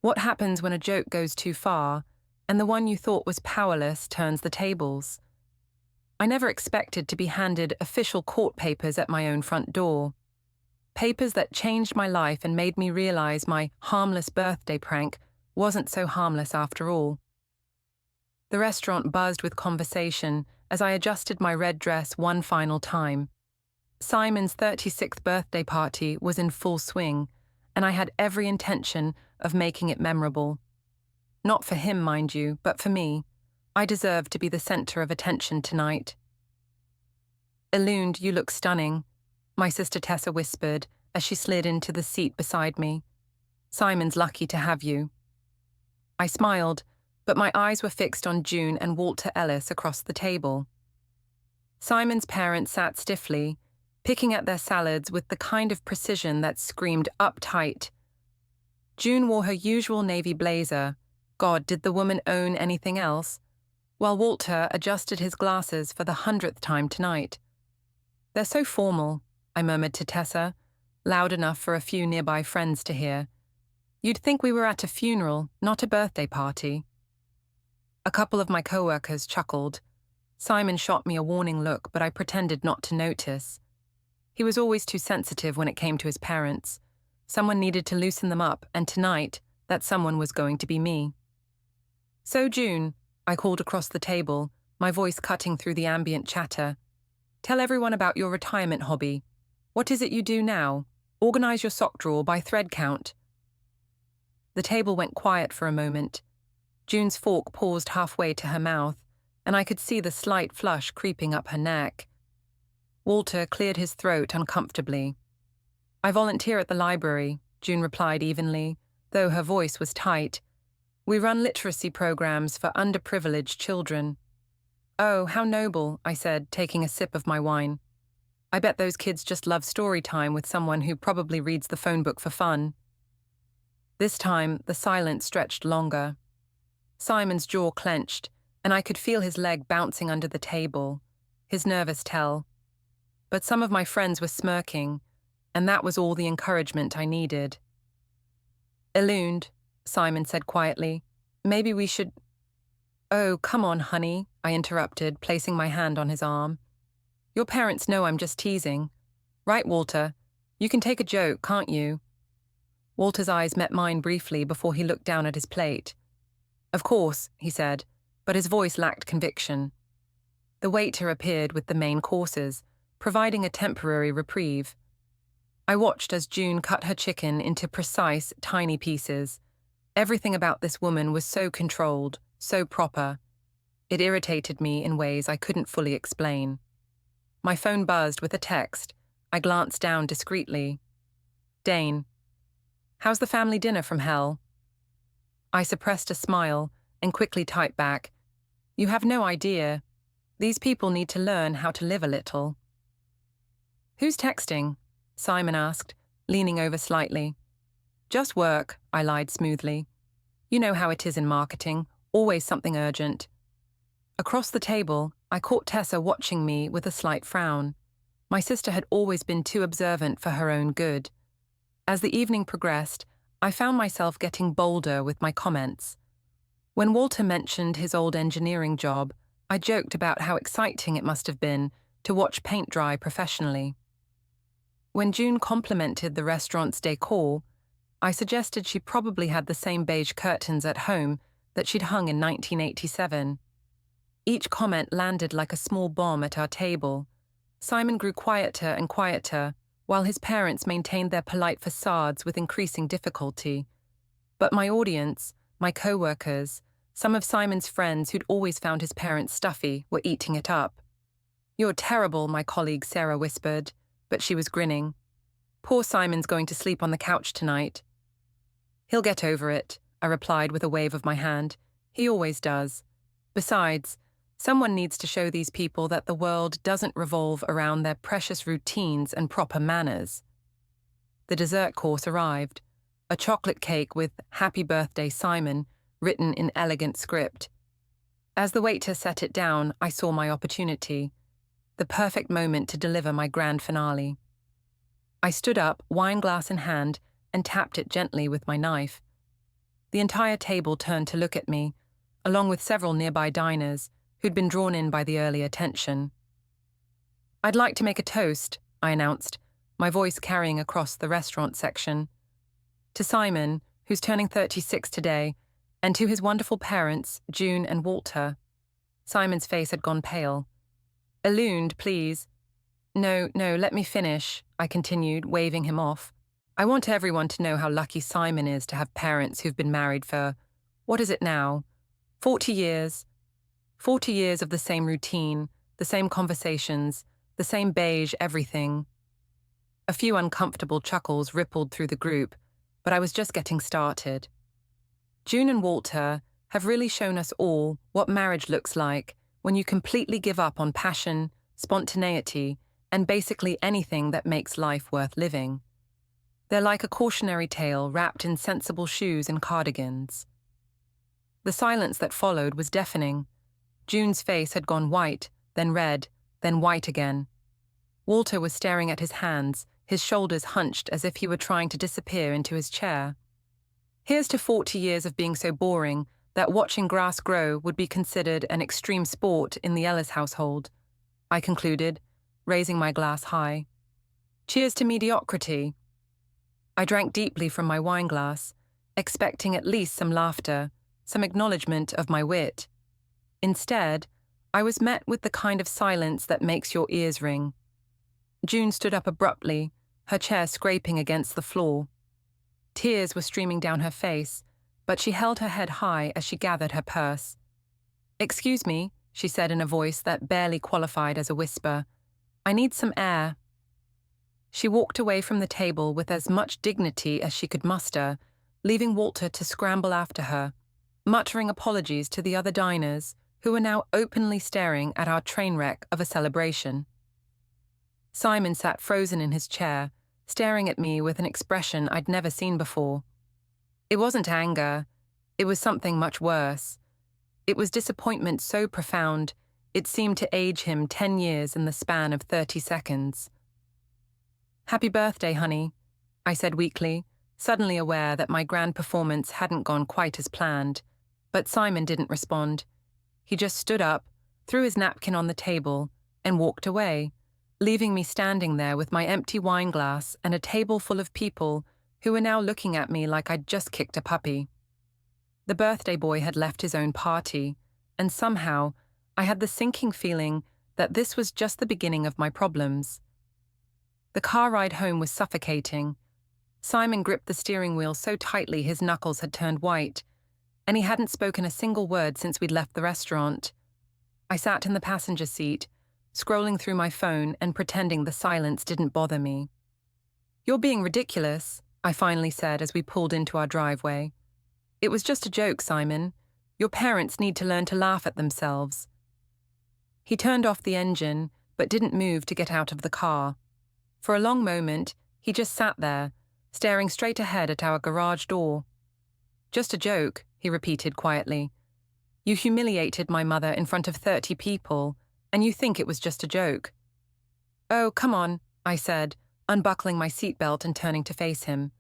What happens when a joke goes too far, and the one you thought was powerless turns the tables? I never expected to be handed official court papers at my own front door. Papers that changed my life and made me realize my harmless birthday prank wasn't so harmless after all. The restaurant buzzed with conversation as I adjusted my red dress one final time. Simon's 36th birthday party was in full swing, and I had every intention of making it memorable. Not for him, mind you, but for me. I deserved to be the center of attention tonight. "Eluned, you look stunning," my sister Tessa whispered as she slid into the seat beside me. "Simon's lucky to have you." I smiled, but my eyes were fixed on June and Walter Ellis across the table. Simon's parents sat stiffly, picking at their salads with the kind of precision that screamed uptight. June wore her usual navy blazer. God, did the woman own anything else? While Walter adjusted his glasses for the 100th time tonight. "They're so formal," I murmured to Tessa, loud enough for a few nearby friends to hear. "You'd think we were at a funeral, not a birthday party." A couple of my co-workers chuckled. Simon shot me a warning look, but I pretended not to notice. He was always too sensitive when it came to his parents. Someone needed to loosen them up, and tonight, that someone was going to be me. "So, June," I called across the table, my voice cutting through the ambient chatter. "Tell everyone about your retirement hobby. What is it you do now? Organize your sock drawer by thread count." The table went quiet for a moment. June's fork paused halfway to her mouth, and I could see the slight flush creeping up her neck. Walter cleared his throat uncomfortably. "I volunteer at the library," June replied evenly, though her voice was tight. "We run literacy programs for underprivileged children." "Oh, how noble," I said, taking a sip of my wine. "I bet those kids just love story time with someone who probably reads the phone book for fun." This time, the silence stretched longer. Simon's jaw clenched, and I could feel his leg bouncing under the table, his nervous tell. But some of my friends were smirking, and that was all the encouragement I needed. "Eluned," Simon said quietly, "maybe we should—" "Oh, come on, honey," I interrupted, placing my hand on his arm. "Your parents know I'm just teasing. Right, Walter? You can take a joke, can't you?" Walter's eyes met mine briefly before he looked down at his plate. "Of course," he said, but his voice lacked conviction. The waiter appeared with the main courses, providing a temporary reprieve. I watched as June cut her chicken into precise, tiny pieces. Everything about this woman was so controlled, so proper. It irritated me in ways I couldn't fully explain. My phone buzzed with a text. I glanced down discreetly. "Dane. How's the family dinner from hell?" I suppressed a smile and quickly typed back, "You have no idea. These people need to learn how to live a little." "Who's texting?" Simon asked, leaning over slightly. "Just work," I lied smoothly. "You know how it is in marketing, always something urgent." Across the table, I caught Tessa watching me with a slight frown. My sister had always been too observant for her own good. As the evening progressed, I found myself getting bolder with my comments. When Walter mentioned his old engineering job, I joked about how exciting it must have been to watch paint dry professionally. When June complimented the restaurant's decor, I suggested she probably had the same beige curtains at home that she'd hung in 1987. Each comment landed like a small bomb at our table. Simon grew quieter and quieter, while his parents maintained their polite facades with increasing difficulty. But my audience, my co-workers, some of Simon's friends who'd always found his parents stuffy, were eating it up. "You're terrible," my colleague Sarah whispered, but she was grinning. "Poor Simon's going to sleep on the couch tonight." "He'll get over it," I replied with a wave of my hand. "He always does. Besides, someone needs to show these people that the world doesn't revolve around their precious routines and proper manners." The dessert course arrived, a chocolate cake with "Happy Birthday, Simon" written in elegant script. As the waiter set it down, I saw my opportunity, the perfect moment to deliver my grand finale. I stood up, wine glass in hand, and tapped it gently with my knife. The entire table turned to look at me, along with several nearby diners who'd been drawn in by the early attention. "I'd like to make a toast," I announced, my voice carrying across the restaurant section. "To Simon, who's turning 36 today, and to his wonderful parents, June and Walter." Simon's face had gone pale. "Eluned, please." No, let me finish," I continued, waving him off. "I want everyone to know how lucky Simon is to have parents who've been married for, what is it now? 40 years. 40 years of the same routine, the same conversations, the same beige everything." A few uncomfortable chuckles rippled through the group, but I was just getting started. "June and Walter have really shown us all what marriage looks like when you completely give up on passion, spontaneity, and basically anything that makes life worth living. They're like a cautionary tale wrapped in sensible shoes and cardigans." The silence that followed was deafening. June's face had gone white, then red, then white again. Walter was staring at his hands, his shoulders hunched as if he were trying to disappear into his chair. "Here's to 40 years of being so boring that watching grass grow would be considered an extreme sport in the Ellis household," I concluded, raising my glass high. "Cheers to mediocrity." I drank deeply from my wineglass, expecting at least some laughter, some acknowledgement of my wit. Instead, I was met with the kind of silence that makes your ears ring. June stood up abruptly, her chair scraping against the floor. Tears were streaming down her face, but she held her head high as she gathered her purse. "Excuse me," she said in a voice that barely qualified as a whisper. "I need some air." She walked away from the table with as much dignity as she could muster, leaving Walter to scramble after her, muttering apologies to the other diners who were now openly staring at our train wreck of a celebration. Simon sat frozen in his chair, staring at me with an expression I'd never seen before. It wasn't anger, it was something much worse. It was disappointment so profound, it seemed to age him 10 years in the span of 30 seconds. "Happy birthday, honey," I said weakly, suddenly aware that my grand performance hadn't gone quite as planned. But Simon didn't respond. He just stood up, threw his napkin on the table, and walked away, leaving me standing there with my empty wineglass and a table full of people who were now looking at me like I'd just kicked a puppy. The birthday boy had left his own party, and somehow I had the sinking feeling that this was just the beginning of my problems. The car ride home was suffocating. Simon gripped the steering wheel so tightly his knuckles had turned white, and he hadn't spoken a single word since we'd left the restaurant. I sat in the passenger seat, scrolling through my phone and pretending the silence didn't bother me. "You're being ridiculous," I finally said as we pulled into our driveway. "It was just a joke, Simon. Your parents need to learn to laugh at themselves." He turned off the engine, but didn't move to get out of the car. For a long moment, he just sat there, staring straight ahead at our garage door. "Just a joke," he repeated quietly. "You humiliated my mother in front of 30 people, and you think it was just a joke." "Oh, come on," I said, unbuckling my seatbelt and turning to face him.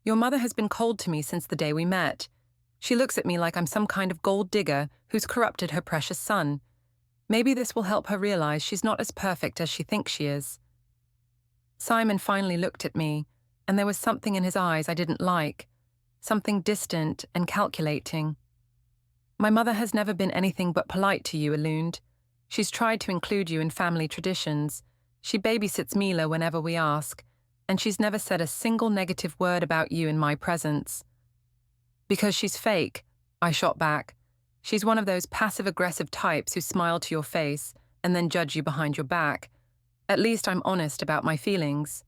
"Your mother has been cold to me since the day we met. She looks at me like I'm some kind of gold digger who's corrupted her precious son. Maybe this will help her realize she's not as perfect as she thinks she is." Simon finally looked at me, and there was something in his eyes I didn't like, something distant and calculating. "My mother has never been anything but polite to you, Eluned. She's tried to include you in family traditions. She babysits Mila whenever we ask, and she's never said a single negative word about you in my presence." "Because she's fake," I shot back. "She's one of those passive-aggressive types who smile to your face and then judge you behind your back. At least I'm honest about my feelings."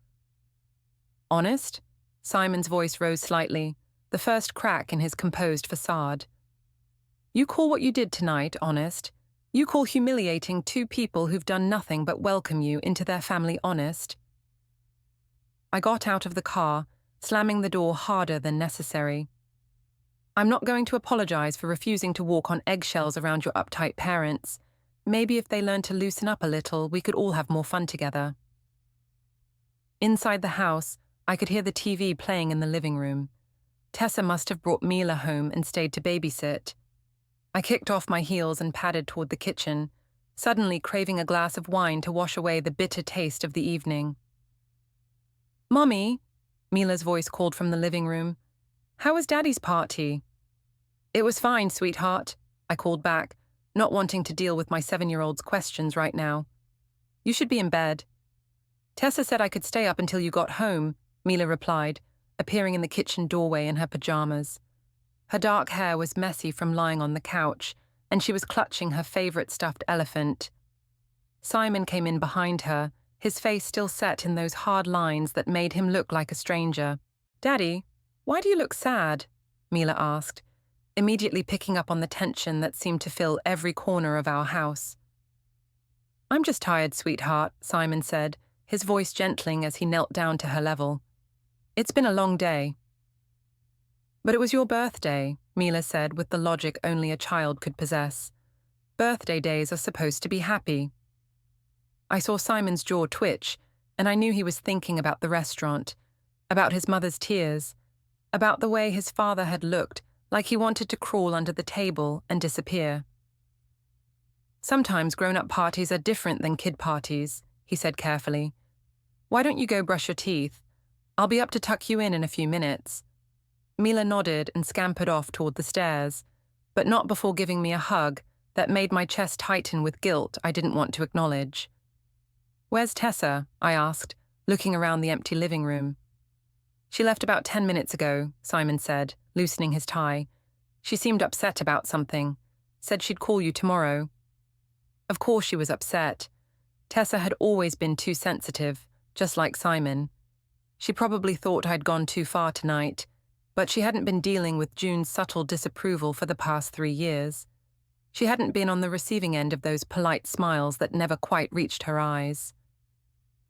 "Honest?" Simon's voice rose slightly, the first crack in his composed facade. "You call what you did tonight honest? You call humiliating two people who've done nothing but welcome you into their family honest?" I got out of the car, slamming the door harder than necessary. "I'm not going to apologize for refusing to walk on eggshells around your uptight parents. Maybe if they learned to loosen up a little, we could all have more fun together." Inside the house, I could hear the TV playing in the living room. Tessa must have brought Mila home and stayed to babysit. I kicked off my heels and padded toward the kitchen, suddenly craving a glass of wine to wash away the bitter taste of the evening. "Mommy," Mila's voice called from the living room. "How was Daddy's party?" "It was fine, sweetheart," I called back, not wanting to deal with my 7-year-old's questions right now. "You should be in bed." "Tessa said I could stay up until you got home," Mila replied, appearing in the kitchen doorway in her pajamas. Her dark hair was messy from lying on the couch, and she was clutching her favorite stuffed elephant. Simon came in behind her, his face still set in those hard lines that made him look like a stranger. "Daddy, why do you look sad?" Mila asked, immediately picking up on the tension that seemed to fill every corner of our house. "I'm just tired, sweetheart," Simon said, his voice gentling as he knelt down to her level. "It's been a long day." "But it was your birthday," Mila said with the logic only a child could possess. "Birthday days are supposed to be happy." I saw Simon's jaw twitch, and I knew he was thinking about the restaurant, about his mother's tears, about the way his father had looked like he wanted to crawl under the table and disappear. "Sometimes grown-up parties are different than kid parties," he said carefully. "Why don't you go brush your teeth? I'll be up to tuck you in a few minutes." Mila nodded and scampered off toward the stairs, but not before giving me a hug that made my chest tighten with guilt I didn't want to acknowledge. "Where's Tessa?" I asked, looking around the empty living room. "She left about 10 minutes ago," Simon said, loosening his tie. "She seemed upset about something. Said she'd call you tomorrow." Of course she was upset. Tessa had always been too sensitive, just like Simon. She probably thought I'd gone too far tonight, but she hadn't been dealing with June's subtle disapproval for the past 3 years. She hadn't been on the receiving end of those polite smiles that never quite reached her eyes.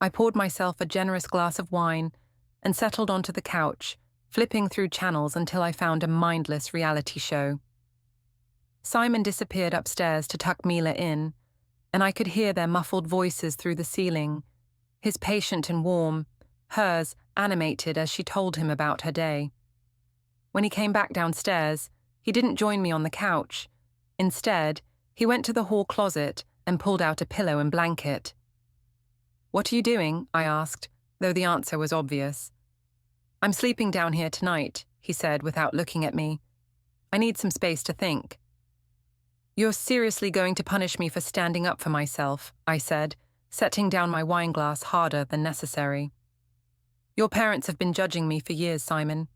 I poured myself a generous glass of wine and settled onto the couch, flipping through channels until I found a mindless reality show. Simon disappeared upstairs to tuck Mila in, and I could hear their muffled voices through the ceiling, his patient and warm, hers animated as she told him about her day. When he came back downstairs, he didn't join me on the couch. Instead, he went to the hall closet and pulled out a pillow and blanket. "What are you doing?" I asked, though the answer was obvious. "I'm sleeping down here tonight," he said without looking at me. "I need some space to think." "You're seriously going to punish me for standing up for myself," I said, setting down my wineglass harder than necessary. "Your parents have been judging me for years, Simon.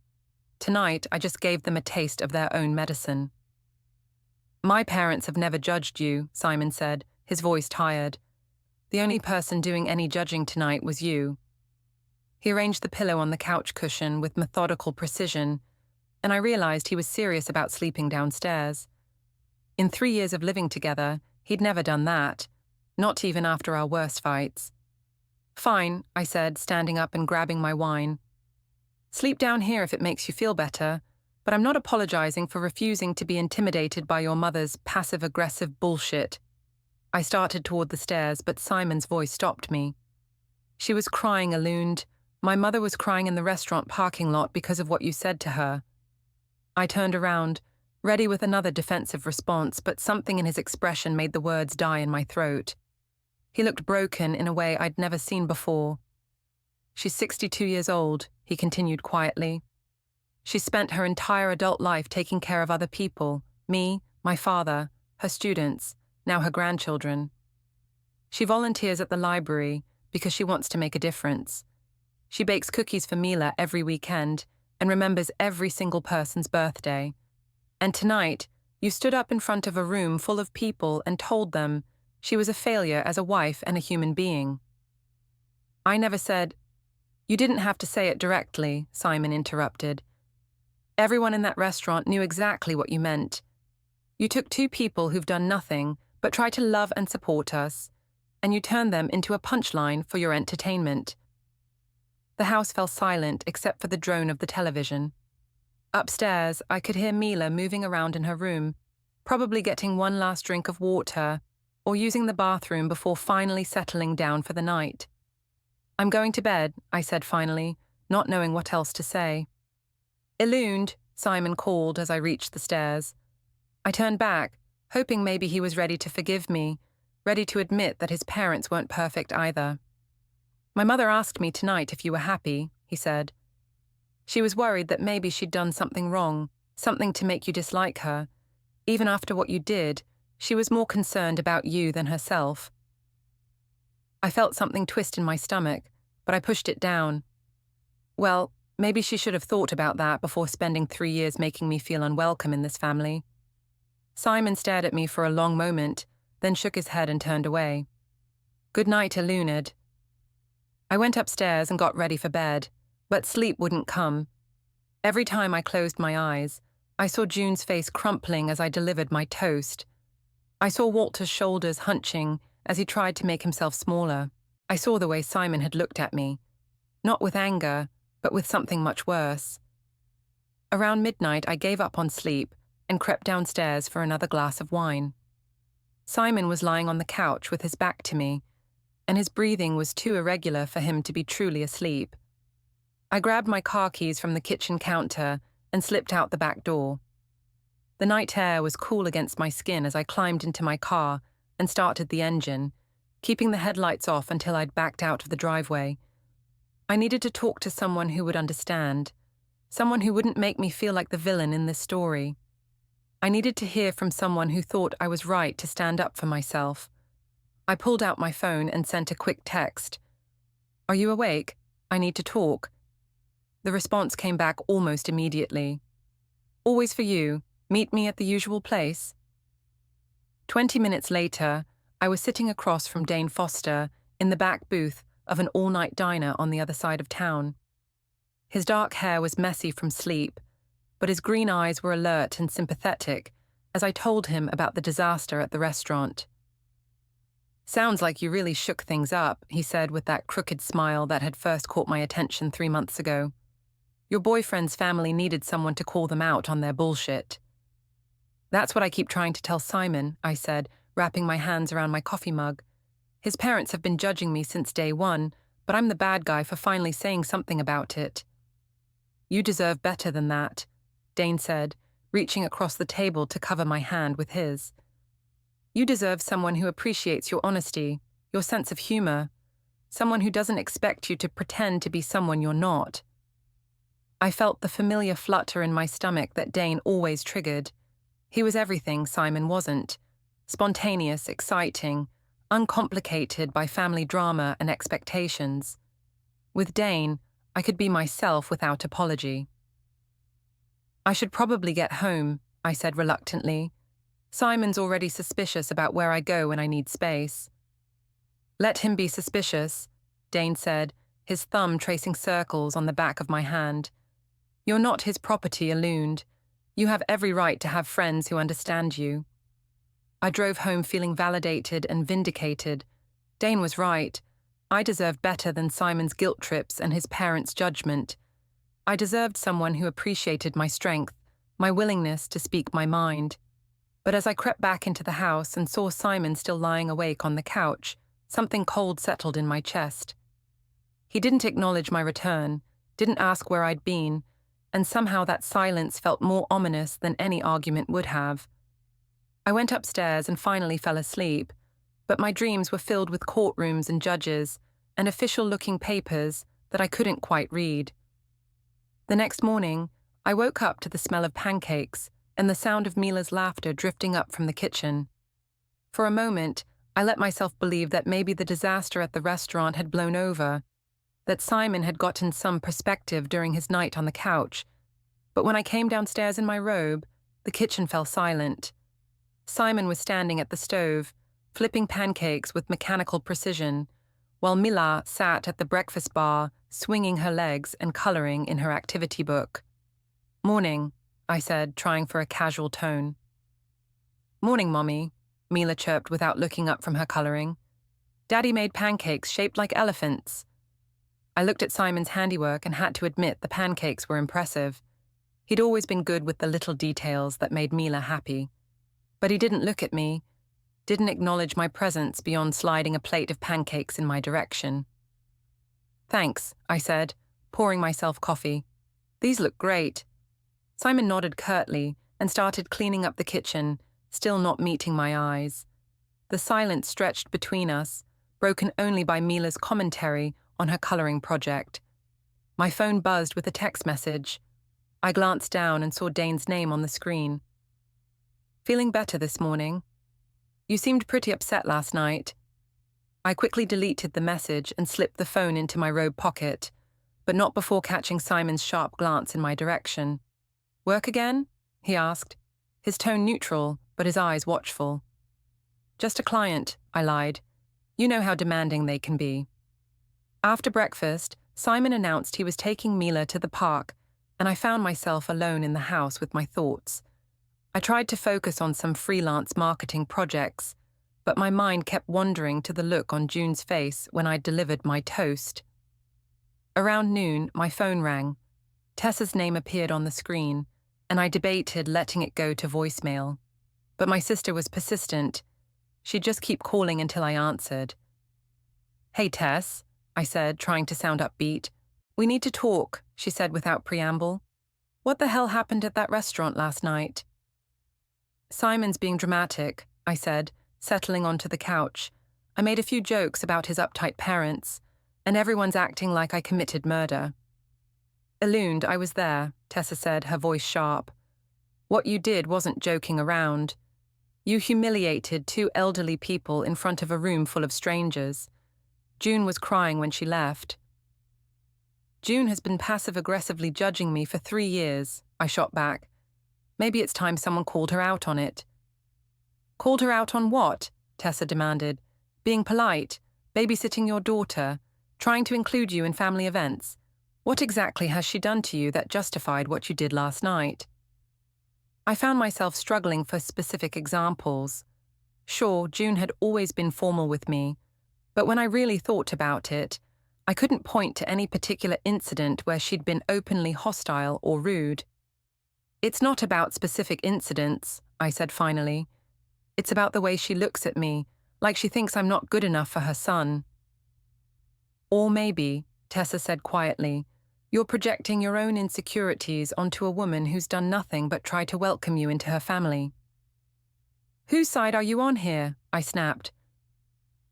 Tonight, I just gave them a taste of their own medicine." "My parents have never judged you," Simon said, his voice tired. "The only person doing any judging tonight was you." He arranged the pillow on the couch cushion with methodical precision, and I realized he was serious about sleeping downstairs. In 3 years of living together, he'd never done that, not even after our worst fights. "Fine," I said, standing up and grabbing my wine. "Sleep down here if it makes you feel better, but I'm not apologizing for refusing to be intimidated by your mother's passive-aggressive bullshit." I started toward the stairs, but Simon's voice stopped me. "She was crying, Eluned. My mother was crying in the restaurant parking lot because of what you said to her." I turned around, ready with another defensive response, but something in his expression made the words die in my throat. He looked broken in a way I'd never seen before. "She's 62 years old," he continued quietly. "She spent her entire adult life taking care of other people, me, my father, her students, now her grandchildren. She volunteers at the library because she wants to make a difference. She bakes cookies for Mila every weekend and remembers every single person's birthday. And tonight, you stood up in front of a room full of people and told them she was a failure as a wife and a human being." I never said— "You didn't have to say it directly," Simon interrupted. "Everyone in that restaurant knew exactly what you meant. You took 2 people who've done nothing but try to love and support us, and you turned them into a punchline for your entertainment." The house fell silent except for the drone of the television. Upstairs, I could hear Mila moving around in her room, probably getting one last drink of water or using the bathroom before finally settling down for the night. "I'm going to bed," I said finally, not knowing what else to say. Eluned, Simon called as I reached the stairs. I turned back, hoping maybe he was ready to forgive me, ready to admit that his parents weren't perfect either. My mother asked me tonight if you were happy, he said. She was worried that maybe she'd done something wrong, something to make you dislike her. Even after what you did, she was more concerned about you than herself. I felt something twist in my stomach, but I pushed it down. Well, maybe she should have thought about that before spending 3 years making me feel unwelcome in this family. Simon stared at me for a long moment, then shook his head and turned away. Good night, Eluned. I went upstairs and got ready for bed, but sleep wouldn't come. Every time I closed my eyes, I saw June's face crumpling as I delivered my toast. I saw Walter's shoulders hunching as he tried to make himself smaller. I saw the way Simon had looked at me, not with anger, but with something much worse. Around midnight, I gave up on sleep and crept downstairs for another glass of wine. Simon was lying on the couch with his back to me, and his breathing was too irregular for him to be truly asleep. I grabbed my car keys from the kitchen counter and slipped out the back door. The night air was cool against my skin as I climbed into my car and started the engine, keeping the headlights off until I'd backed out of the driveway. I needed to talk to someone who would understand, someone who wouldn't make me feel like the villain in this story. I needed to hear from someone who thought I was right to stand up for myself. I pulled out my phone and sent a quick text. Are you awake? I need to talk. The response came back almost immediately. Always for you. Meet me at the usual place. 20 minutes later, I was sitting across from Dane Foster in the back booth of an all-night diner on the other side of town. His dark hair was messy from sleep, but his green eyes were alert and sympathetic as I told him about the disaster at the restaurant. Sounds like you really shook things up, he said with that crooked smile that had first caught my attention 3 months ago. Your boyfriend's family needed someone to call them out on their bullshit. That's what I keep trying to tell Simon, I said, wrapping my hands around my coffee mug. His parents have been judging me since day one, but I'm the bad guy for finally saying something about it. You deserve better than that, Dane said, reaching across the table to cover my hand with his. You deserve someone who appreciates your honesty, your sense of humor, someone who doesn't expect you to pretend to be someone you're not. I felt the familiar flutter in my stomach that Dane always triggered. He was everything Simon wasn't. Spontaneous, exciting, uncomplicated by family drama and expectations. With Dane, I could be myself without apology. I should probably get home, I said reluctantly. Simon's already suspicious about where I go when I need space. Let him be suspicious, Dane said, his thumb tracing circles on the back of my hand. You're not his property, Eluned. You have every right to have friends who understand you. I drove home feeling validated and vindicated. Dane was right. I deserved better than Simon's guilt trips and his parents' judgment. I deserved someone who appreciated my strength, my willingness to speak my mind. But as I crept back into the house and saw Simon still lying awake on the couch, something cold settled in my chest. He didn't acknowledge my return, didn't ask where I'd been, and somehow that silence felt more ominous than any argument would have. I went upstairs and finally fell asleep, but my dreams were filled with courtrooms and judges and official-looking papers that I couldn't quite read. The next morning, I woke up to the smell of pancakes and the sound of Mila's laughter drifting up from the kitchen. For a moment, I let myself believe that maybe the disaster at the restaurant had blown over, that Simon had gotten some perspective during his night on the couch. But when I came downstairs in my robe, the kitchen fell silent. Simon was standing at the stove, flipping pancakes with mechanical precision, while Mila sat at the breakfast bar, swinging her legs and coloring in her activity book. Morning, I said, trying for a casual tone. Morning, Mommy, Mila chirped without looking up from her coloring. Daddy made pancakes shaped like elephants. I looked at Simon's handiwork and had to admit the pancakes were impressive. He'd always been good with the little details that made Mila happy. But he didn't look at me, didn't acknowledge my presence beyond sliding a plate of pancakes in my direction. Thanks, I said, pouring myself coffee. These look great. Simon nodded curtly and started cleaning up the kitchen, still not meeting my eyes. The silence stretched between us, broken only by Mila's commentary on her coloring project. My phone buzzed with a text message. I glanced down and saw Dane's name on the screen. "Feeling better this morning? You seemed pretty upset last night." I quickly deleted the message and slipped the phone into my robe pocket, but not before catching Simon's sharp glance in my direction. "Work again?" he asked, his tone neutral, but his eyes watchful. "Just a client," I lied. "You know how demanding they can be." After breakfast, Simon announced he was taking Mila to the park, and I found myself alone in the house with my thoughts. I tried to focus on some freelance marketing projects, but my mind kept wandering to the look on June's face when I'd delivered my toast. Around noon, my phone rang. Tessa's name appeared on the screen, and I debated letting it go to voicemail. But my sister was persistent. She'd just keep calling until I answered. "Hey, Tess," I said, trying to sound upbeat. "We need to talk," she said without preamble. "What the hell happened at that restaurant last night?" "Simon's being dramatic," I said, settling onto the couch. "I made a few jokes about his uptight parents, and everyone's acting like I committed murder." "Eluned, I was there," Tessa said, her voice sharp. "What you did wasn't joking around. You humiliated two elderly people in front of a room full of strangers. June was crying when she left." "June has been passive-aggressively judging me for 3 years," I shot back. "Maybe it's time someone called her out on it." "Called her out on what?" Tessa demanded. "Being polite, babysitting your daughter, trying to include you in family events. What exactly has she done to you that justified what you did last night?" I found myself struggling for specific examples. Sure, June had always been formal with me, but when I really thought about it, I couldn't point to any particular incident where she'd been openly hostile or rude. "It's not about specific incidents," I said finally. "It's about the way she looks at me, like she thinks I'm not good enough for her son." "Or maybe," Tessa said quietly, "you're projecting your own insecurities onto a woman who's done nothing but try to welcome you into her family." "Whose side are you on here?" I snapped.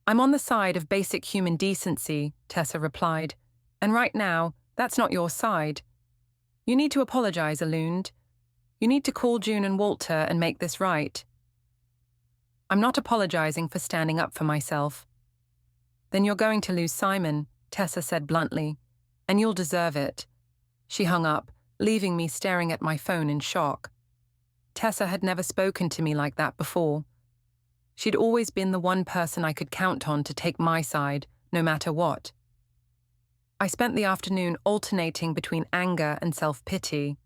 "I'm on the side of basic human decency," Tessa replied. "And right now, that's not your side. You need to apologize, Eluned. You need to call June and Walter and make this right." "I'm not apologizing for standing up for myself." "Then you're going to lose Simon," Tessa said bluntly, "and you'll deserve it." She hung up, leaving me staring at my phone in shock. Tessa had never spoken to me like that before. She'd always been the one person I could count on to take my side, no matter what. I spent the afternoon alternating between anger and self-pity.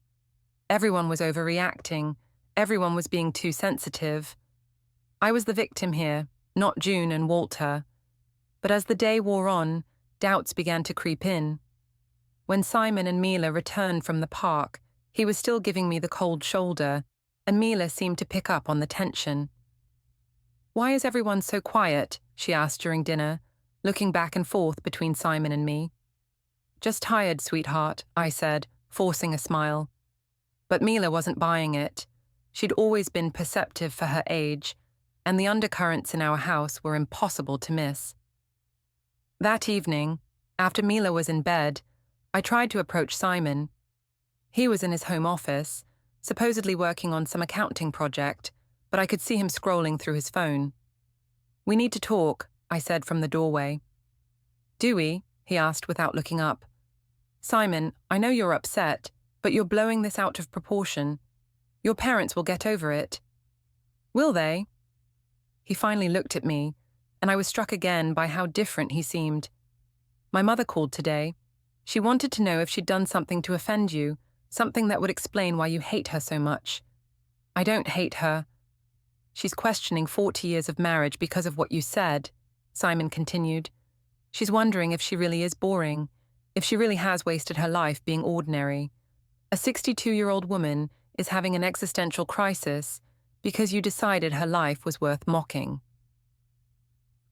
Everyone was overreacting. Everyone was being too sensitive. I was the victim here, not June and Walter. But as the day wore on, doubts began to creep in. When Simon and Mila returned from the park, he was still giving me the cold shoulder, and Mila seemed to pick up on the tension. "Why is everyone so quiet?" she asked during dinner, looking back and forth between Simon and me. "Just tired, sweetheart," I said, forcing a smile. But Mila wasn't buying it. She'd always been perceptive for her age, and the undercurrents in our house were impossible to miss. That evening, after Mila was in bed, I tried to approach Simon. He was in his home office, supposedly working on some accounting project, but I could see him scrolling through his phone. "We need to talk," I said from the doorway. "Do we?" he asked without looking up. "Simon, I know you're upset, but you're blowing this out of proportion. Your parents will get over it." "Will they?" He finally looked at me, and I was struck again by how different he seemed. "My mother called today. She wanted to know if she'd done something to offend you, something that would explain why you hate her so much." "I don't hate her." "She's questioning 40 years of marriage because of what you said," Simon continued. "She's wondering if she really is boring, if she really has wasted her life being ordinary. A 62-year-old woman is having an existential crisis because you decided her life was worth mocking."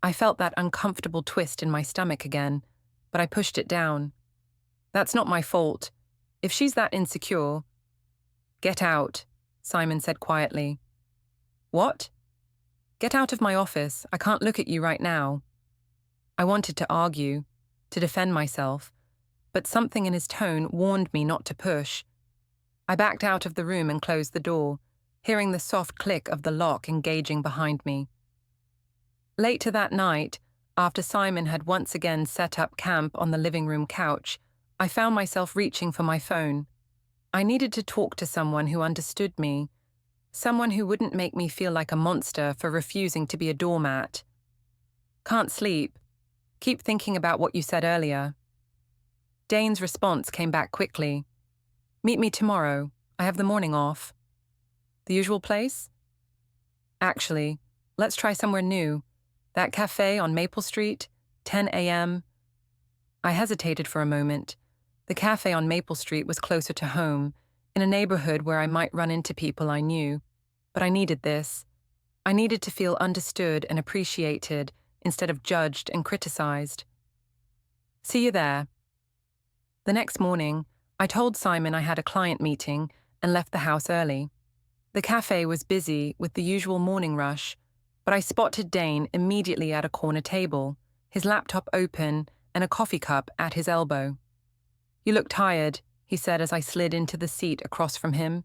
I felt that uncomfortable twist in my stomach again, but I pushed it down. "That's not my fault. If she's that insecure..." Get out, Simon said quietly. What? Get out of my office. I can't look at you right now. I wanted to argue, to defend myself, but something in his tone warned me not to push. I backed out of the room and closed the door, hearing the soft click of the lock engaging behind me. Later that night, after Simon had once again set up camp on the living room couch, I found myself reaching for my phone. I needed to talk to someone who understood me, someone who wouldn't make me feel like a monster for refusing to be a doormat. Can't sleep. Keep thinking about what you said earlier. Dane's response came back quickly. Meet me tomorrow. I have the morning off. The usual place? Actually, let's try somewhere new. That cafe on Maple Street, 10 a.m. I hesitated for a moment. The cafe on Maple Street was closer to home, in a neighborhood where I might run into people I knew. But I needed this. I needed to feel understood and appreciated instead of judged and criticized. See you there. The next morning, I told Simon I had a client meeting and left the house early. The cafe was busy with the usual morning rush, but I spotted Dane immediately at a corner table, his laptop open and a coffee cup at his elbow. You look tired, he said as I slid into the seat across from him.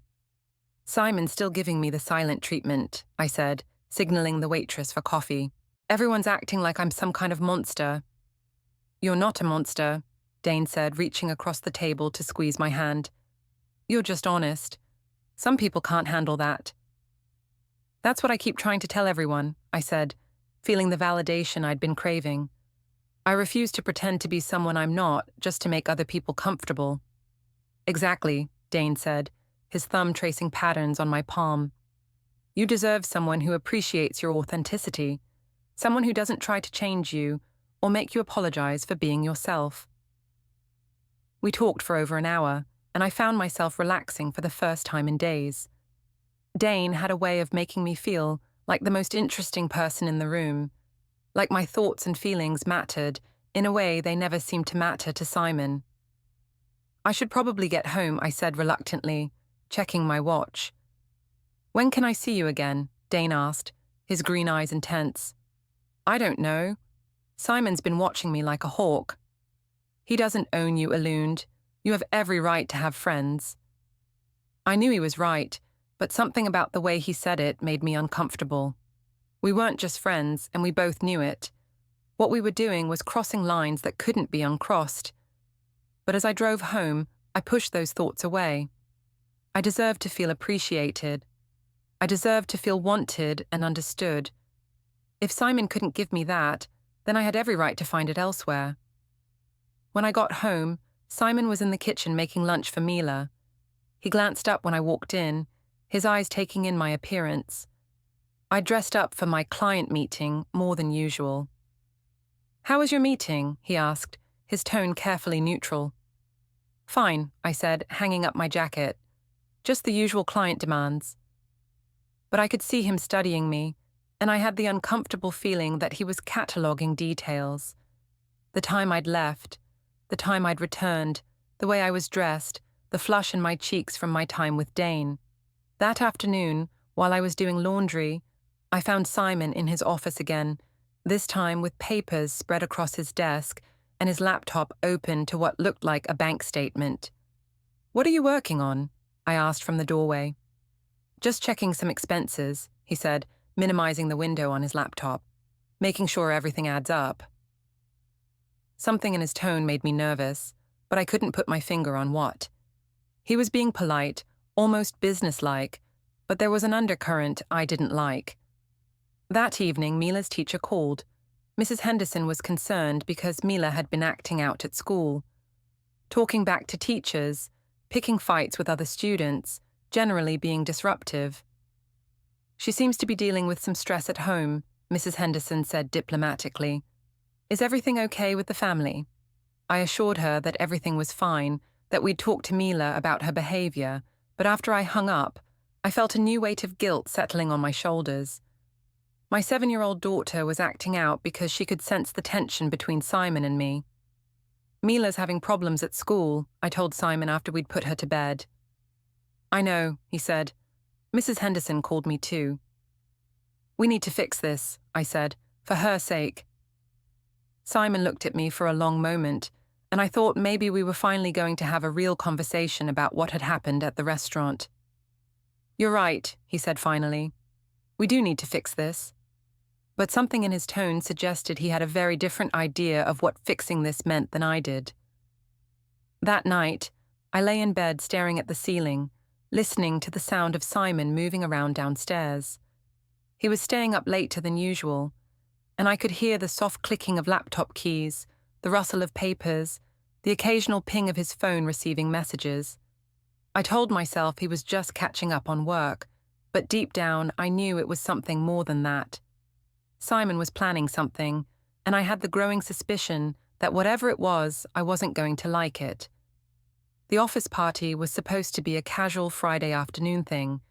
Simon's still giving me the silent treatment, I said, signaling the waitress for coffee. Everyone's acting like I'm some kind of monster. You're not a monster, Dane said, reaching across the table to squeeze my hand. You're just honest. Some people can't handle that. That's what I keep trying to tell everyone, I said, feeling the validation I'd been craving. I refuse to pretend to be someone I'm not just to make other people comfortable. Exactly, Dane said, his thumb tracing patterns on my palm. You deserve someone who appreciates your authenticity, someone who doesn't try to change you or make you apologize for being yourself. We talked for over an hour, and I found myself relaxing for the first time in days. Dane had a way of making me feel like the most interesting person in the room, like my thoughts and feelings mattered in a way they never seemed to matter to Simon. I should probably get home, I said reluctantly, checking my watch. When can I see you again? Dane asked, his green eyes intense. I don't know. Simon's been watching me like a hawk. He doesn't own you, Eluned. You have every right to have friends. I knew he was right, but something about the way he said it made me uncomfortable. We weren't just friends, and we both knew it. What we were doing was crossing lines that couldn't be uncrossed. But as I drove home, I pushed those thoughts away. I deserved to feel appreciated. I deserved to feel wanted and understood. If Simon couldn't give me that, then I had every right to find it elsewhere. When I got home, Simon was in the kitchen making lunch for Mila. He glanced up when I walked in, his eyes taking in my appearance. I dressed up for my client meeting more than usual. How was your meeting? He asked, his tone carefully neutral. Fine, I said, hanging up my jacket. Just the usual client demands. But I could see him studying me, and I had the uncomfortable feeling that he was cataloguing details. The time I'd left, the time I'd returned, the way I was dressed, the flush in my cheeks from my time with Dane. That afternoon, while I was doing laundry, I found Simon in his office again, this time with papers spread across his desk and his laptop open to what looked like a bank statement. What are you working on? I asked from the doorway. Just checking some expenses, he said, minimizing the window on his laptop, making sure everything adds up. Something in his tone made me nervous, but I couldn't put my finger on what. He was being polite, almost businesslike, but there was an undercurrent I didn't like. That evening, Mila's teacher called. Mrs. Henderson was concerned because Mila had been acting out at school, talking back to teachers, picking fights with other students, generally being disruptive. She seems to be dealing with some stress at home, Mrs. Henderson said diplomatically. Is everything okay with the family? I assured her that everything was fine, that we'd talked to Mila about her behavior, but after I hung up, I felt a new weight of guilt settling on my shoulders. My 7-year-old daughter was acting out because she could sense the tension between Simon and me. Mila's having problems at school, I told Simon after we'd put her to bed. I know, he said. Mrs. Henderson called me too. We need to fix this, I said, for her sake. Simon looked at me for a long moment, and I thought maybe we were finally going to have a real conversation about what had happened at the restaurant. You're right, he said finally. We do need to fix this. But something in his tone suggested he had a very different idea of what fixing this meant than I did. That night, I lay in bed staring at the ceiling, listening to the sound of Simon moving around downstairs. He was staying up later than usual, and I could hear the soft clicking of laptop keys, the rustle of papers, the occasional ping of his phone receiving messages. I told myself he was just catching up on work, but deep down I knew it was something more than that. Simon was planning something, and I had the growing suspicion that whatever it was, I wasn't going to like it. The office party was supposed to be a casual Friday afternoon thing,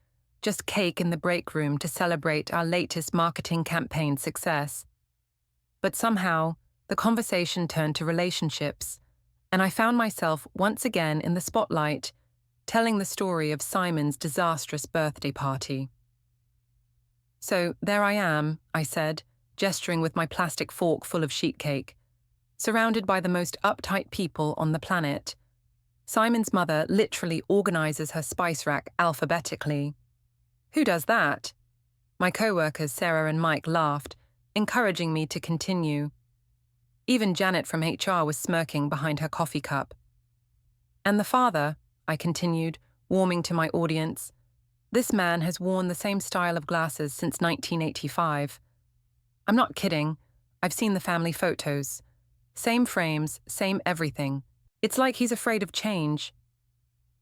just cake in the break room to celebrate our latest marketing campaign success. But somehow, the conversation turned to relationships, and I found myself once again in the spotlight, telling the story of Simon's disastrous birthday party. So there I am, I said, gesturing with my plastic fork full of sheet cake, surrounded by the most uptight people on the planet. Simon's mother literally organizes her spice rack alphabetically. Who does that? My co-workers Sarah and Mike laughed, encouraging me to continue. Even Janet from HR was smirking behind her coffee cup. And the father, I continued, warming to my audience. This man has worn the same style of glasses since 1985. I'm not kidding. I've seen the family photos. Same frames, same everything. It's like he's afraid of change.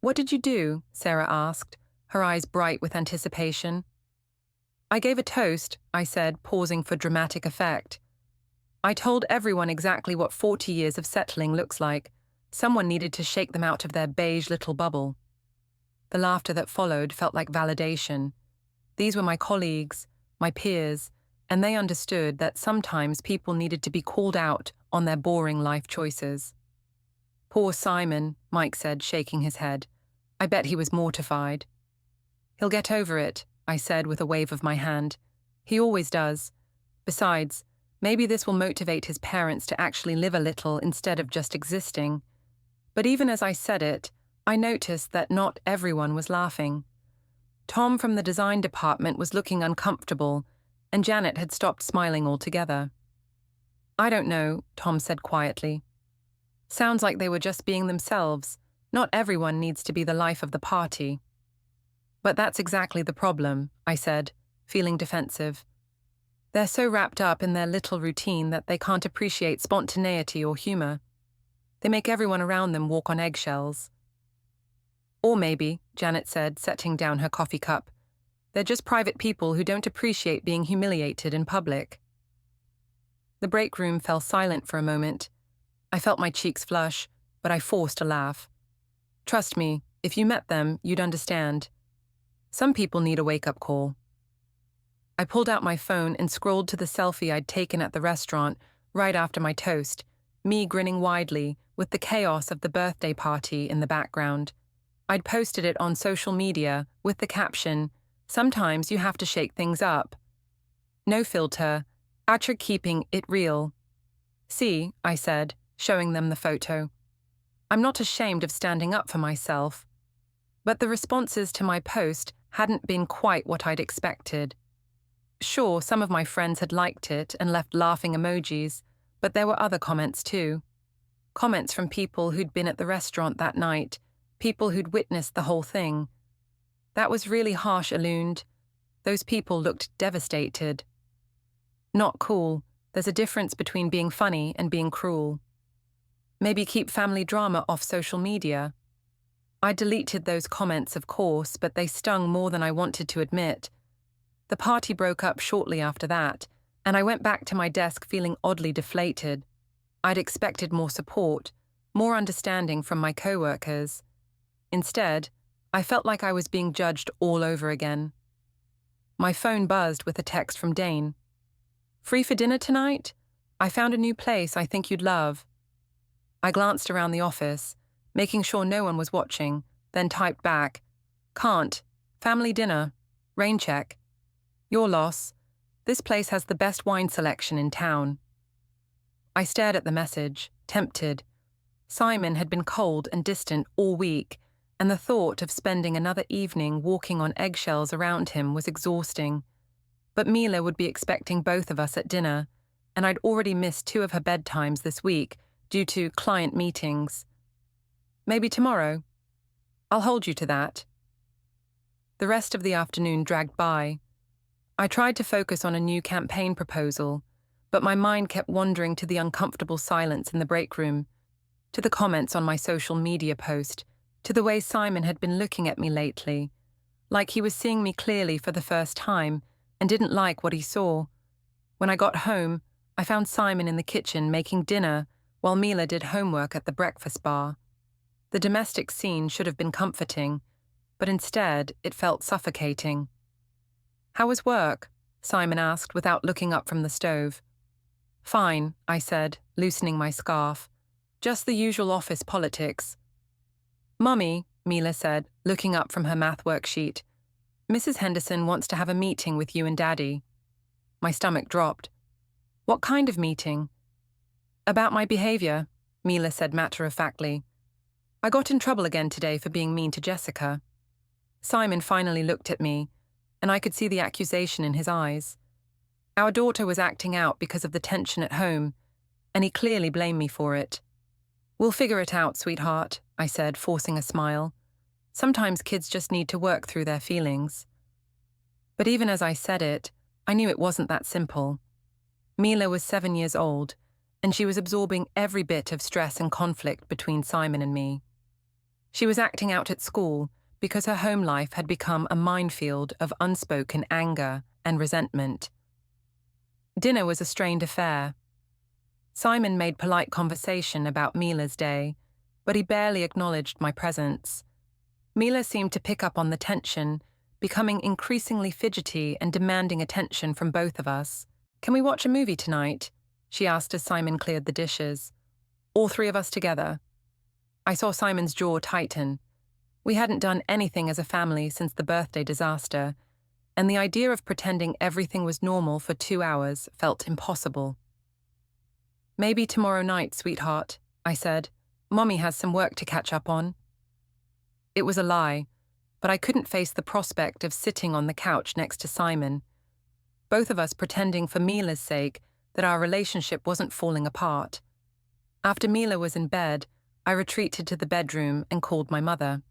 What did you do? Sarah asked, her eyes bright with anticipation. I gave a toast, I said, pausing for dramatic effect. I told everyone exactly what 40 years of settling looks like. Someone needed to shake them out of their beige little bubble. The laughter that followed felt like validation. These were my colleagues, my peers, and they understood that sometimes people needed to be called out on their boring life choices. Poor Simon, Mike said, shaking his head. I bet he was mortified. He'll get over it, I said with a wave of my hand. He always does. Besides, maybe this will motivate his parents to actually live a little instead of just existing. But even as I said it, I noticed that not everyone was laughing. Tom from the design department was looking uncomfortable, and Janet had stopped smiling altogether. I don't know, Tom said quietly. Sounds like they were just being themselves. Not everyone needs to be the life of the party. But that's exactly the problem, I said, feeling defensive. They're so wrapped up in their little routine that they can't appreciate spontaneity or humor. They make everyone around them walk on eggshells. Or maybe, Janet said, setting down her coffee cup, they're just private people who don't appreciate being humiliated in public. The break room fell silent for a moment. I felt my cheeks flush, but I forced a laugh. Trust me, if you met them, you'd understand. Some people need a wake-up call. I pulled out my phone and scrolled to the selfie I'd taken at the restaurant right after my toast, me grinning widely with the chaos of the birthday party in the background. I'd posted it on social media with the caption, "Sometimes you have to shake things up." No filter, after keeping it real. See, I said, showing them the photo. I'm not ashamed of standing up for myself. But the responses to my post hadn't been quite what I'd expected. Sure, some of my friends had liked it and left laughing emojis, but there were other comments too. Comments from people who'd been at the restaurant that night, people who'd witnessed the whole thing. That was really harsh, Eluned. Those people looked devastated. Not cool. There's a difference between being funny and being cruel. Maybe keep family drama off social media. I deleted those comments, of course, but they stung more than I wanted to admit. The party broke up shortly after that, and I went back to my desk feeling oddly deflated. I'd expected more support, more understanding from my co-workers. Instead, I felt like I was being judged all over again. My phone buzzed with a text from Dane. "Free for dinner tonight? I found a new place I think you'd love." I glanced around the office, making sure no one was watching, then typed back, Can't. Family dinner. Rain check. Your loss. This place has the best wine selection in town. I stared at the message, tempted. Simon had been cold and distant all week, and the thought of spending another evening walking on eggshells around him was exhausting. But Mila would be expecting both of us at dinner, and I'd already missed 2 of her bedtimes this week due to client meetings. Maybe tomorrow. I'll hold you to that. The rest of the afternoon dragged by. I tried to focus on a new campaign proposal, but my mind kept wandering to the uncomfortable silence in the break room, to the comments on my social media post, to the way Simon had been looking at me lately, like he was seeing me clearly for the first time and didn't like what he saw. When I got home, I found Simon in the kitchen making dinner while Mila did homework at the breakfast bar. The domestic scene should have been comforting, but instead it felt suffocating. "How was work?" Simon asked without looking up from the stove. "Fine," I said, loosening my scarf. "Just the usual office politics." "Mummy," Mila said, looking up from her math worksheet, "Mrs. Henderson wants to have a meeting with you and Daddy." My stomach dropped. "What kind of meeting?" "About my behavior," Mila said matter-of-factly. "I got in trouble again today for being mean to Jessica." Simon finally looked at me, and I could see the accusation in his eyes. Our daughter was acting out because of the tension at home, and he clearly blamed me for it. "We'll figure it out, sweetheart," I said, forcing a smile. Sometimes kids just need to work through their feelings. But even as I said it, I knew it wasn't that simple. Mila was 7 years old, and she was absorbing every bit of stress and conflict between Simon and me. She was acting out at school because her home life had become a minefield of unspoken anger and resentment. Dinner was a strained affair. Simon made polite conversation about Mila's day, but he barely acknowledged my presence. Mila seemed to pick up on the tension, becoming increasingly fidgety and demanding attention from both of us. "Can we watch a movie tonight?" she asked as Simon cleared the dishes. "All 3 of us together." I saw Simon's jaw tighten. We hadn't done anything as a family since the birthday disaster, and the idea of pretending everything was normal for 2 hours felt impossible. "Maybe tomorrow night, sweetheart," I said. "Mommy has some work to catch up on." It was a lie, but I couldn't face the prospect of sitting on the couch next to Simon, both of us pretending for Mila's sake that our relationship wasn't falling apart. After Mila was in bed, I retreated to the bedroom and called my mother.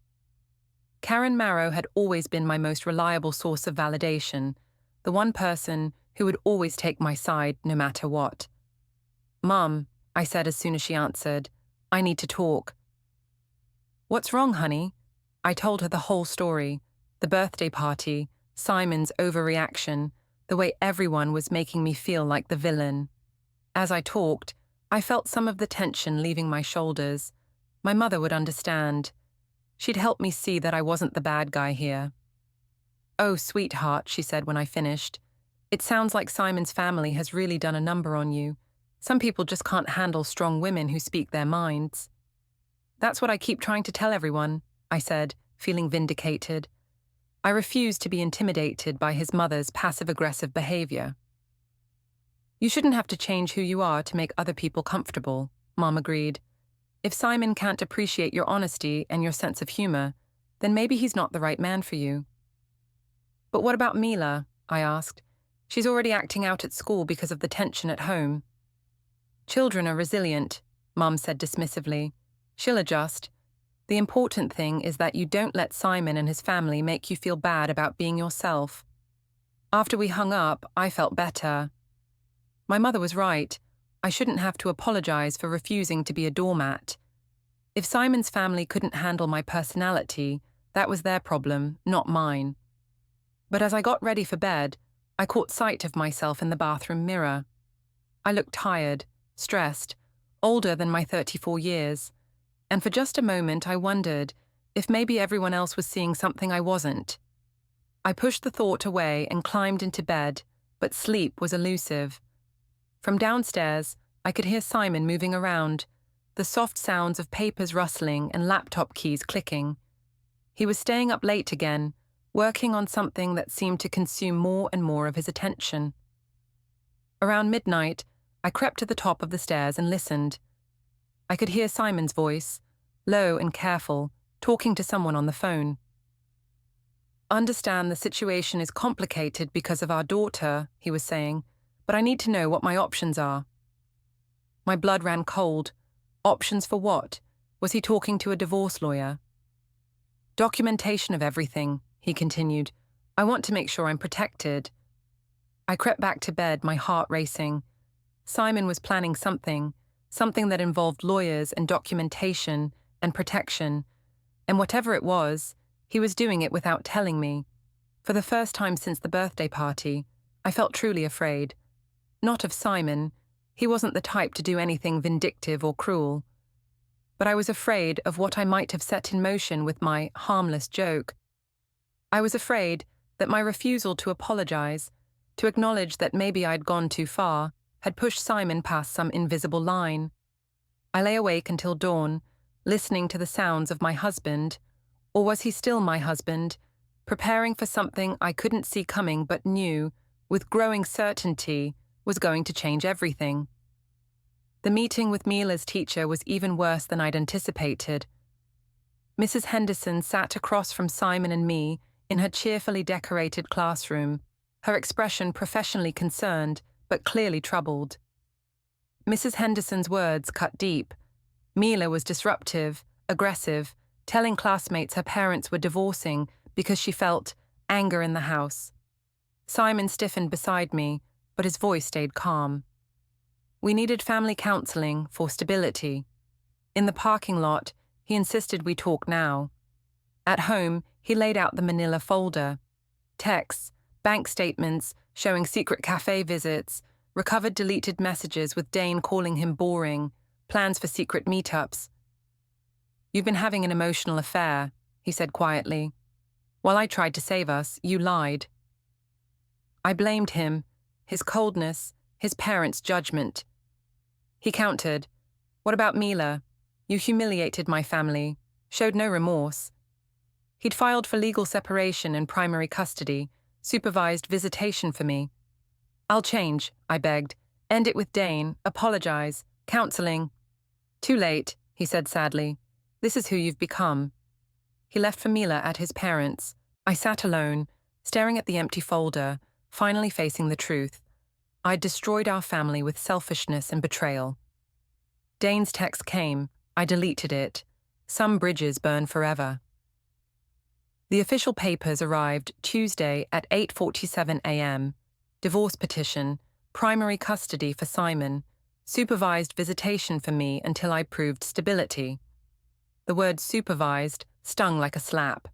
Karen Marrow had always been my most reliable source of validation, the one person who would always take my side no matter what. "Mum," I said as soon as she answered, "I need to talk." "What's wrong, honey?" I told her the whole story, the birthday party, Simon's overreaction, the way everyone was making me feel like the villain. As I talked, I felt some of the tension leaving my shoulders. My mother would understand. She'd help me see that I wasn't the bad guy here. "Oh, sweetheart," she said when I finished. "It sounds like Simon's family has really done a number on you. Some people just can't handle strong women who speak their minds." "That's what I keep trying to tell everyone," I said, feeling vindicated. I refused to be intimidated by his mother's passive-aggressive behavior. "You shouldn't have to change who you are to make other people comfortable," Mom agreed. "If Simon can't appreciate your honesty and your sense of humor, then maybe he's not the right man for you." "But what about Mila?" I asked. "She's already acting out at school because of the tension at home." "Children are resilient," Mom said dismissively. "She'll adjust. The important thing is that you don't let Simon and his family make you feel bad about being yourself." After we hung up, I felt better. My mother was right. I shouldn't have to apologize for refusing to be a doormat. If Simon's family couldn't handle my personality, that was their problem, not mine. But as I got ready for bed, I caught sight of myself in the bathroom mirror. I looked tired, stressed, older than my 34 years, and for just a moment I wondered if maybe everyone else was seeing something I wasn't. I pushed the thought away and climbed into bed, but sleep was elusive. From downstairs, I could hear Simon moving around, the soft sounds of papers rustling and laptop keys clicking. He was staying up late again, working on something that seemed to consume more and more of his attention. Around midnight, I crept to the top of the stairs and listened. I could hear Simon's voice, low and careful, talking to someone on the phone. "Understand the situation is complicated because of our daughter," he was saying, "but I need to know what my options are." My blood ran cold. Options for what? Was he talking to a divorce lawyer? "Documentation of everything," he continued. "I want to make sure I'm protected." I crept back to bed, my heart racing. Simon was planning something that involved lawyers and documentation and protection, and whatever it was, he was doing it without telling me. For the first time since the birthday party, I felt truly afraid. Not of Simon. He wasn't the type to do anything vindictive or cruel. But I was afraid of what I might have set in motion with my harmless joke. I was afraid that my refusal to apologize, to acknowledge that maybe I'd gone too far, had pushed Simon past some invisible line. I lay awake until dawn, listening to the sounds of my husband, or was he still my husband, preparing for something I couldn't see coming but knew, with growing certainty, was going to change everything. The meeting with Mila's teacher was even worse than I'd anticipated. Mrs. Henderson sat across from Simon and me in her cheerfully decorated classroom, her expression professionally concerned but clearly troubled. Mrs. Henderson's words cut deep. Mila was disruptive, aggressive, telling classmates her parents were divorcing because she felt anger in the house. Simon stiffened beside me, but his voice stayed calm. We needed family counseling for stability. In the parking lot, he insisted we talk now. At home, he laid out the manila folder. Texts, bank statements showing secret cafe visits, recovered deleted messages with Dane calling him boring, plans for secret meetups. "You've been having an emotional affair," he said quietly. "While I tried to save us, you lied." I blamed him, his coldness, his parents' judgment. He countered, "What about Mila? You humiliated my family, showed no remorse." He'd filed for legal separation and primary custody, supervised visitation for me. "I'll change," I begged. "End it with Dane, apologize, counseling." "Too late," he said sadly. "This is who you've become." He left for Mila at his parents'. I sat alone, staring at the empty folder, finally facing the truth. I'd destroyed our family with selfishness and betrayal. Dane's text came. I deleted it. Some bridges burn forever. The official papers arrived Tuesday at 8:47 a.m. Divorce petition, primary custody for Simon, supervised visitation for me until I proved stability. The word supervised stung like a slap.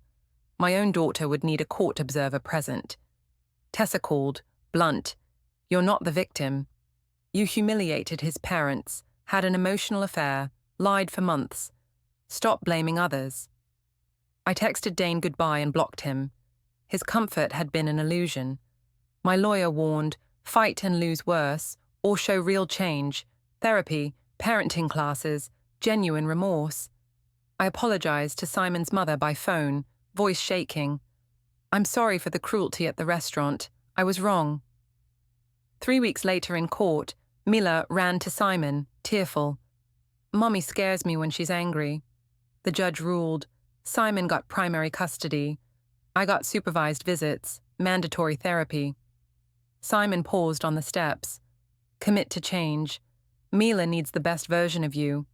My own daughter would need a court observer present. Tessa called, blunt. "You're not the victim. You humiliated his parents, had an emotional affair, lied for months. Stop blaming others." I texted Dane goodbye and blocked him. His comfort had been an illusion. My lawyer warned, fight and lose worse, or show real change, therapy, parenting classes, genuine remorse. I apologized to Simon's mother by phone, voice shaking. "I'm sorry for the cruelty at the restaurant. I was wrong." 3 weeks later in court, Mila ran to Simon, tearful. "Mommy scares me when she's angry." The judge ruled. Simon got primary custody. I got supervised visits, mandatory therapy. Simon paused on the steps. "Commit to change. Mila needs the best version of you."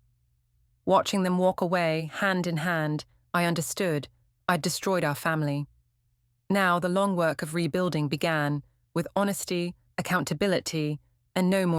Watching them walk away, hand in hand, I understood. I'd destroyed our family. Now the long work of rebuilding began, with honesty, accountability, and no more